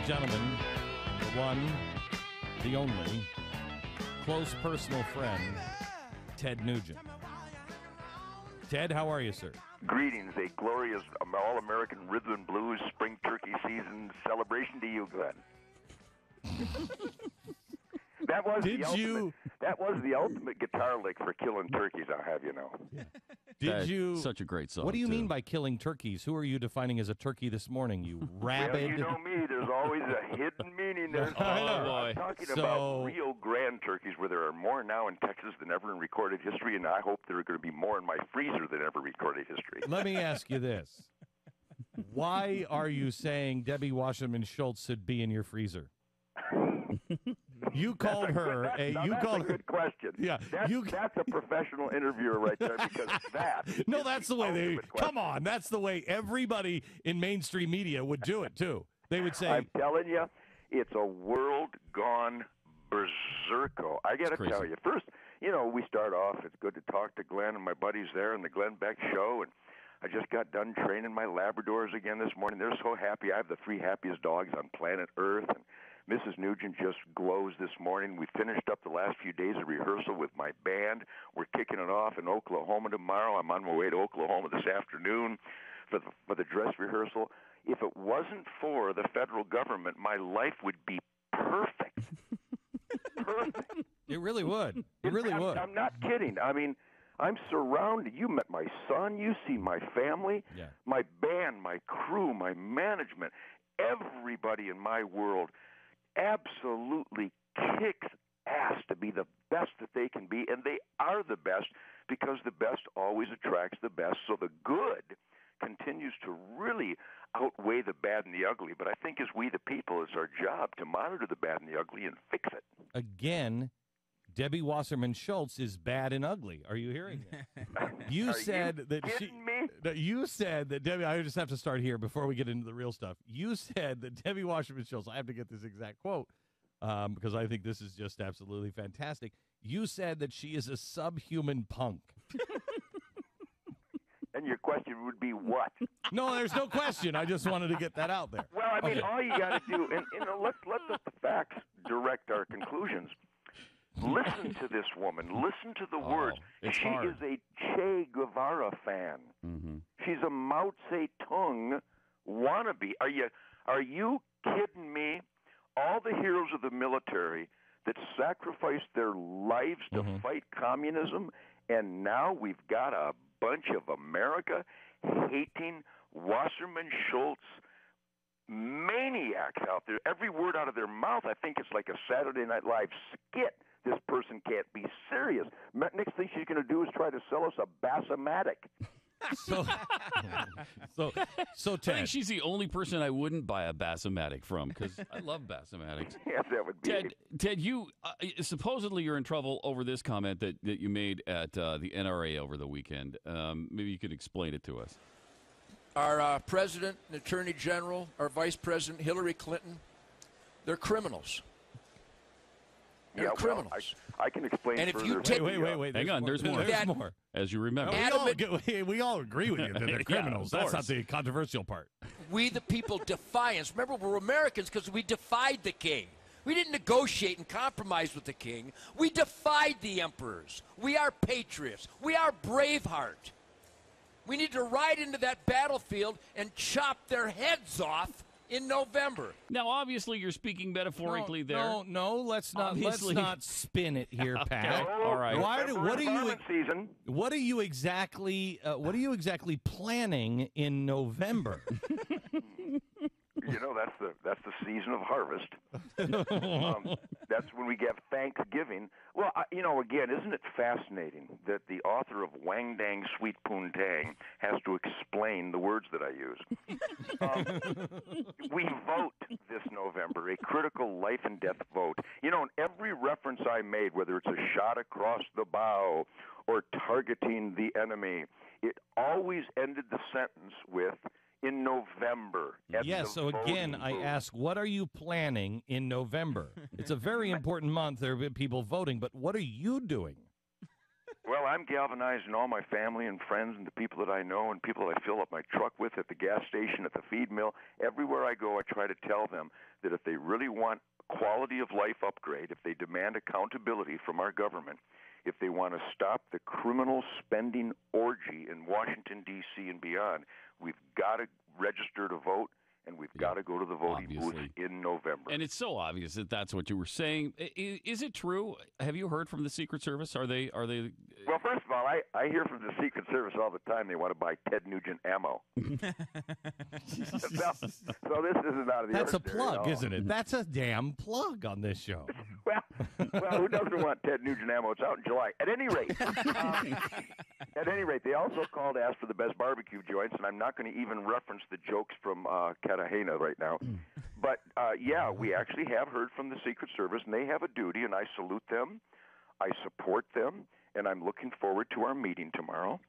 gentlemen, the one, the only, close personal friend, Ted Nugent. Ted, how are you, sir? Greetings, a glorious all-American rhythm and blues spring turkey season celebration to you, Glenn. That was the ultimate guitar lick for killing turkeys, I'll have you know. Yeah. Such a great song. What do you too. mean by killing turkeys? Who are you defining as a turkey this morning, you rabid? Well, you know me, there's always a hidden meaning there. I'm talking about Rio Grande turkeys, where there are more now in Texas than ever in recorded history, and I hope there are going to be more in my freezer than ever recorded history. Let me ask you this. Why are you saying Debbie Wasserman Schultz should be in your freezer? You called her a good question. Yeah, that's a professional interviewer right there, because that. No, that's the way they. Come on, that's the way everybody in mainstream media would do it too. They would say, "I'm telling you, it's a world gone berserko." I got to tell you, first, we start off. It's good to talk to Glenn and my buddies there in the Glenn Beck show, and I just got done training my Labradors again this morning. They're so happy. I have the 3 happiest dogs on planet Earth, and Mrs. Nugent just glows this morning. We finished up the last few days of rehearsal with my band. We're kicking it off in Oklahoma tomorrow. I'm on my way to Oklahoma this afternoon for the dress rehearsal. If it wasn't for the federal government, my life would be perfect. Perfect. It really would. It really would. I'm not kidding. I mean, I'm surrounded. You met my son. You see my family, my band, my crew, my management, everybody in my world absolutely kicks ass to be the best that they can be, and they are the best because the best always attracts the best. So the good continues to really outweigh the bad and the ugly. But I think as we the people, it's our job to monitor the bad and the ugly and fix it. Again, Debbie Wasserman Schultz is bad and ugly. Are you hearing that? You said You said that Debbie. I just have to start here before we get into the real stuff. You said that Debbie Wasserman Schultz. I have to get this exact quote because I think this is just absolutely fantastic. You said that she is a subhuman punk. And your question would be what? No, there's no question. I just wanted to get that out there. Well, I mean, all you got to do, and let the facts direct our conclusions. Listen to this woman. Listen to the words. She is a Che Guevara fan. Mm-hmm. She's a Mao Zedong wannabe. Are you kidding me? All the heroes of the military that sacrificed their lives to fight communism, and now we've got a bunch of America-hating Wasserman Schultz maniacs out there. Every word out of their mouth, I think it's like a Saturday Night Live skit. This person can't be serious. Next thing she's going to do is try to sell us a Bassomatic. So Ted, I think she's the only person I wouldn't buy a Bassomatic from because I love Bassomatics. Yes, that would be Ted, you supposedly you're in trouble over this comment that you made at the NRA over the weekend. Maybe you could explain it to us. Our president and attorney general, our vice president, Hillary Clinton, they're criminals. They're criminals. Well, I can explain and if further. You take, wait. Hang on, there's more. There's more. As you remember. We all agree with you that they're criminals. That's not the controversial part. We the people defiance. Remember, we're Americans because we defied the king. We didn't negotiate and compromise with the king. We defied the emperors. We are patriots. We are Braveheart. We need to ride into that battlefield and chop their heads off in November. Now, obviously, you're speaking metaphorically there. No, let's not spin it here, Pat. Okay. All right. What are you exactly planning in November? That's the season of harvest. That's when we get Thanksgiving. Well, again, isn't it fascinating that the author of Wang Dang Sweet Poontang has to explain the words that I use? We vote this November, a critical life and death vote. In every reference I made, whether it's a shot across the bow or targeting the enemy, it always ended the sentence with, in November. Yes, so again, I ask, what are you planning in November? It's a very important month. There are people voting, but what are you doing? Well, I'm galvanizing all my family and friends and the people that I know and people that I fill up my truck with at the gas station, at the feed mill. Everywhere I go, I try to tell them that if they really want quality of life upgrade, if they demand accountability from our government, if they want to stop the criminal spending orgy in Washington, D.C. and beyond, we've got to register to vote. And we've got to go to the voting booth in November. And it's so obvious that that's what you were saying. Is it true? Have you heard from the Secret Service? Are they? Well, first of all, I hear from the Secret Service all the time they want to buy Ted Nugent ammo. So this isn't out of the That's a ordinary plug, isn't it? That's a damn plug on this show. well, who doesn't want Ted Nugent ammo? It's out in July. At any rate, they also called to ask for the best barbecue joints, and I'm not going to even reference the jokes from Cartagena right now. But, yeah, we actually have heard from the Secret Service, and they have a duty, and I salute them. I support them, and I'm looking forward to our meeting tomorrow.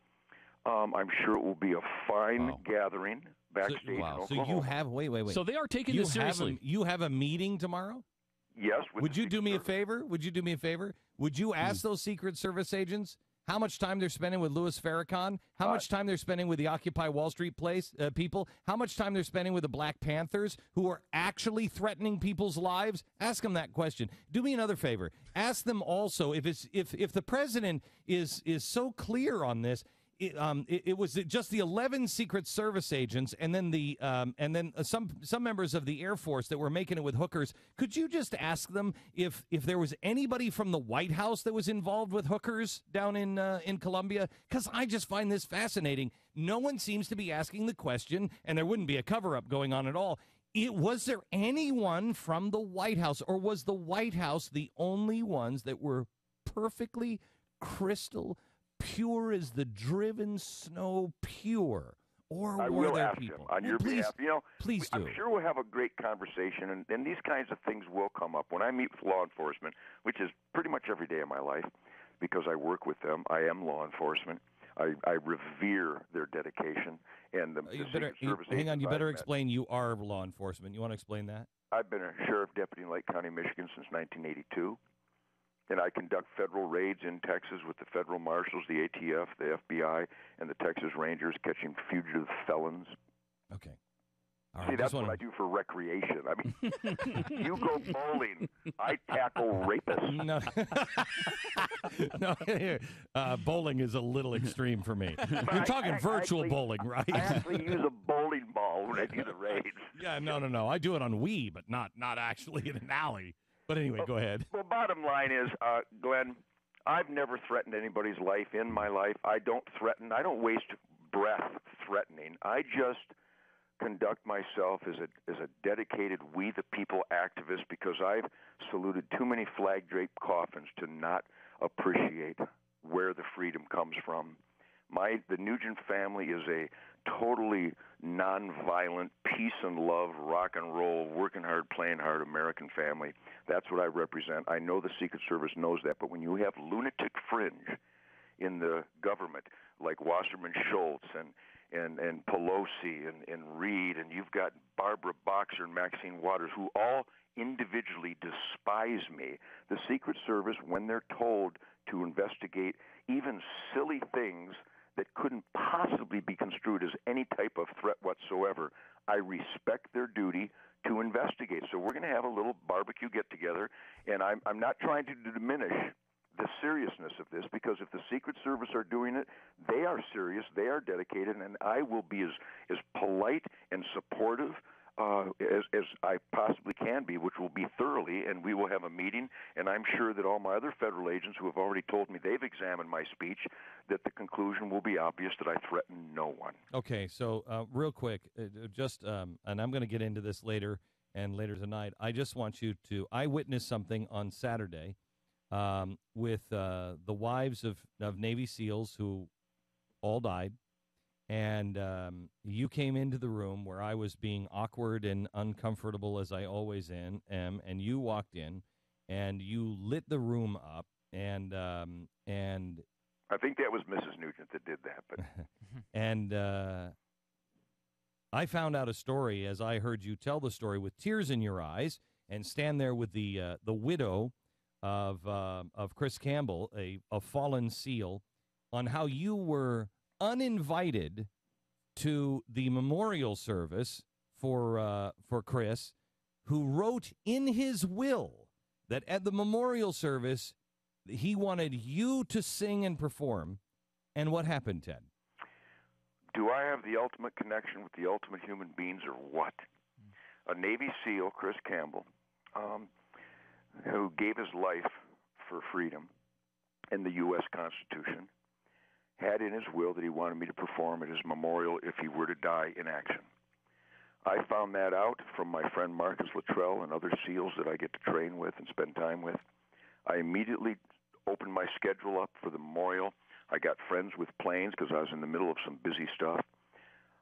I'm sure it will be a fine gathering backstage in Oklahoma. So you have, wait. So they are taking this seriously. You have a meeting tomorrow? Yes. Would you do me a favor? Would you ask those Secret Service agents how much time they're spending with Louis Farrakhan, how much time they're spending with the Occupy Wall Street people, how much time they're spending with the Black Panthers who are actually threatening people's lives? Ask them that question. Do me another favor. Ask them also if the president is so clear on this. It was just the 11 Secret Service agents and then some members of the Air Force that were making it with hookers. Could you just ask them if there was anybody from the White House that was involved with hookers down in Colombia? Because I just find this fascinating. No one seems to be asking the question, and there wouldn't be a cover-up going on at all. Was there anyone from the White House, or was the White House the only ones that were perfectly crystal pure as the driven snow pure? Or I were will there ask people? him on your behalf. Please do. I'm sure we'll have a great conversation, and these kinds of things will come up. When I meet with law enforcement, which is pretty much every day of my life, because I work with them, I am law enforcement. I revere their dedication. And the Secret Service hang on, you better explain you are law enforcement. You want to explain that? I've been a sheriff deputy in Lake County, Michigan since 1982. And I conduct federal raids in Texas with the federal marshals, the ATF, the FBI, and the Texas Rangers, catching fugitive felons. Okay. All right, see, that's what I do for recreation. I mean, you go bowling, I tackle rapists. No, bowling is a little extreme for me. You're talking virtual bowling, right? I actually use a bowling ball when I do the raids. Yeah, no. I do it on Wii, but not actually in an alley. But anyway, go ahead. Well, bottom line is, Glenn, I've never threatened anybody's life in my life. I don't threaten. I don't waste breath threatening. I just conduct myself as a dedicated We the People activist because I've saluted too many flag-draped coffins to not appreciate where the freedom comes from. The Nugent family is a totally nonviolent, peace and love, rock and roll, working hard, playing hard American family. That's what I represent. I know the Secret Service knows that, but when you have lunatic fringe in the government like Wasserman Schultz and Pelosi and Reid, and you've got Barbara Boxer and Maxine Waters, who all individually despise me, the Secret Service, when they're told to investigate even silly things that couldn't possibly be construed as any type of threat whatsoever, I respect their duty to investigate. So we're going to have a little barbecue get-together, and I'm not trying to diminish the seriousness of this, because if the Secret Service are doing it, they are serious, they are dedicated, and I will be as polite and supportive as I possibly can be, which will be thoroughly, and we will have a meeting, and I'm sure that all my other federal agents who have already told me they've examined my speech, that the conclusion will be obvious that I threaten no one. Okay, so real quick, and I'm going to get into this later tonight, I just want you to, I witnessed something on Saturday with the wives of Navy SEALs who all died. And you came into the room where I was being awkward and uncomfortable, as I always am, and you walked in, and you lit the room up, and I think that was Mrs. Nugent that did that, but and I found out a story as I heard you tell the story with tears in your eyes, and stand there with the widow of Chris Campbell, a fallen SEAL, on how you were uninvited to the memorial service for Chris, who wrote in his will that at the memorial service he wanted you to sing and perform. And what happened, Ted? Do I have the ultimate connection with the ultimate human beings or what? A Navy SEAL, Chris Campbell, who gave his life for freedom in the U.S. Constitution, had in his will that he wanted me to perform at his memorial if he were to die in action. I found that out from my friend Marcus Luttrell and other SEALs that I get to train with and spend time with. I immediately opened my schedule up for the memorial. I got friends with planes because I was in the middle of some busy stuff.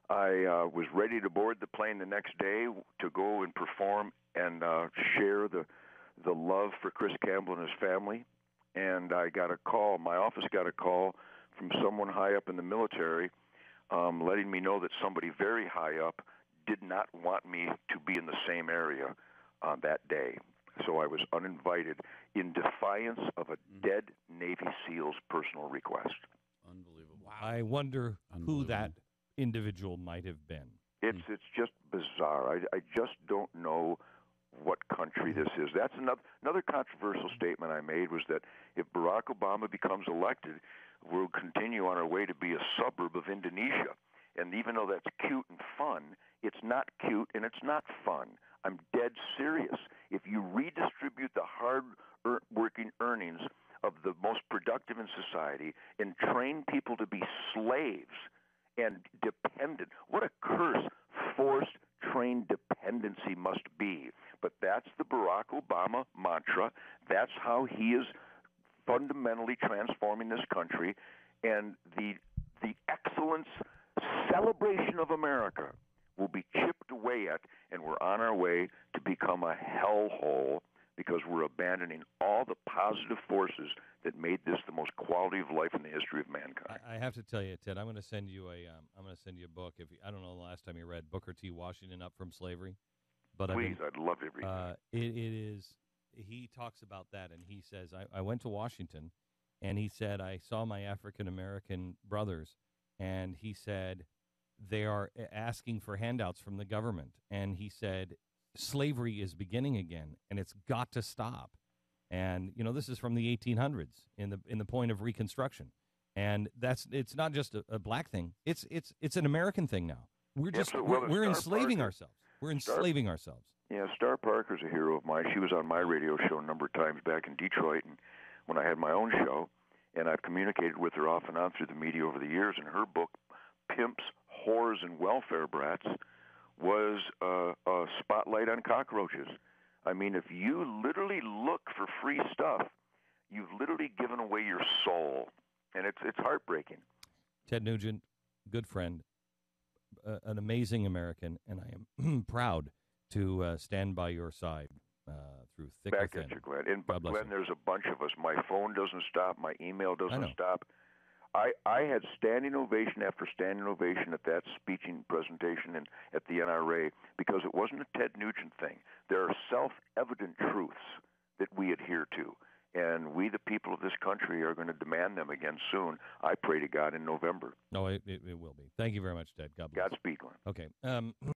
I was ready to board the plane the next day to go and perform and share the love for Chris Campbell and his family. And I got a call, my office got a call from someone high up in the military letting me know that somebody very high up did not want me to be in the same area on that day. So I was uninvited in defiance of a dead Navy SEAL's personal request. Unbelievable. Wow. I wonder who that individual might have been. It's just bizarre. I just don't know what country this is. That's another controversial statement I made, was that if Barack Obama becomes elected, we'll continue on our way to be a suburb of Indonesia. And even though that's cute and fun, it's not cute and it's not fun. I'm dead serious. If you redistribute the hard-working earnings of the most productive in society and train people to be slaves and dependent, what a curse forced trained dependency must be. But that's the Barack Obama mantra. That's how he is fundamentally transforming this country. And the excellence celebration of America will be chipped away at, and we're on our way to become a hellhole because we're abandoning all the positive forces that made this the most quality of life in the history of mankind. I have to tell you, Ted, I'm going to send you a book. I don't know the last time you read Booker T. Washington, Up from Slavery, but please, I'd love to read that. It is. He talks about that, and he says, I went to Washington, and he said, I saw my African American brothers, and he said, they are asking for handouts from the government. And he said, slavery is beginning again, and it's got to stop. And, this is from the 1800s in the point of Reconstruction. And it's not just a black thing. It's an American thing now. We're enslaving ourselves. We're enslaving ourselves. Yeah, Star Parker's a hero of mine. She was on my radio show a number of times back in Detroit, and when I had my own show, and I've communicated with her off and on through the media over the years, and her book, Pimps, Whores, and Welfare Brats, was a spotlight on cockroaches. I mean, if you literally look for free stuff, you've literally given away your soul, and it's heartbreaking. Ted Nugent, good friend, an amazing American, and I am proud to stand by your side through thick or thin. Back at you, Glenn. And Glenn, there's a bunch of us. My phone doesn't stop. My email doesn't stop. I had standing ovation after standing ovation at that speeching presentation at the NRA because it wasn't a Ted Nugent thing. There are self-evident truths that we adhere to, and we, the people of this country, are going to demand them again soon. I pray to God in November. No, it will be. Thank you very much, Ted. God bless. Godspeed, Glenn. Okay.